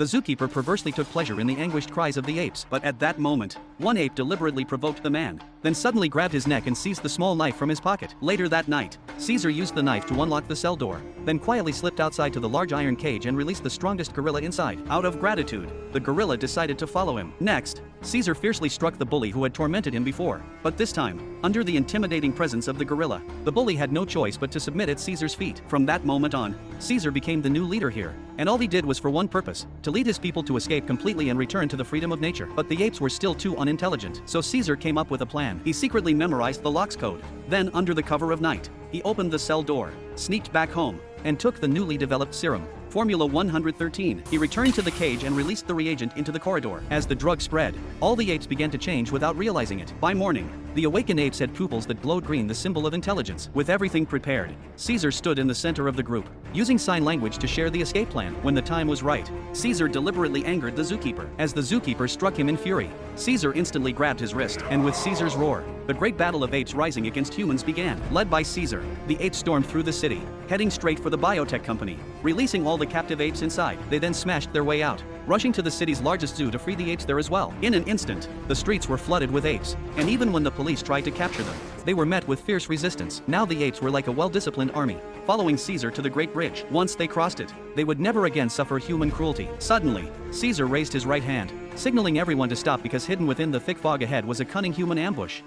The zookeeper perversely took pleasure in the anguished cries of the apes. But at that moment, one ape deliberately provoked the man, then suddenly grabbed his neck and seized the small knife from his pocket. Later that night, Caesar used the knife to unlock the cell door, then quietly slipped outside to the large iron cage and released the strongest gorilla inside. Out of gratitude, the gorilla decided to follow him. Next, Caesar fiercely struck the bully who had tormented him before, but this time, under the intimidating presence of the gorilla. The bully had no choice but to submit at Caesar's feet. From that moment on, Caesar became the new leader here, and all he did was for one purpose, to lead his people to escape completely and return to the freedom of nature. But the apes were still too unintelligent, so Caesar came up with a plan. He secretly memorized the lock's code. Then, under the cover of night, he opened the cell door, sneaked back home, and took the newly developed serum, Formula 113. He returned to the cage and released the reagent into the corridor. As the drug spread, all the apes began to change without realizing it. By morning, the awakened apes had pupils that glowed green, the symbol of intelligence. With everything prepared, Caesar stood in the center of the group, using sign language to share the escape plan. When the time was right, Caesar deliberately angered the zookeeper. As the zookeeper struck him in fury, Caesar instantly grabbed his wrist, and with Caesar's roar, the great battle of apes rising against humans began. Led by Caesar, the apes stormed through the city, heading straight for the biotech company, releasing all the captive apes inside. They then smashed their way out, rushing to the city's largest zoo to free the apes there as well. In an instant, the streets were flooded with apes, and even when the police tried to capture them, they were met with fierce resistance. Now the apes were like a well-disciplined army, following Caesar to the Great Bridge. Once they crossed it, they would never again suffer human cruelty. Suddenly, Caesar raised his right hand, signaling everyone to stop because hidden within the thick fog ahead was a cunning human ambush.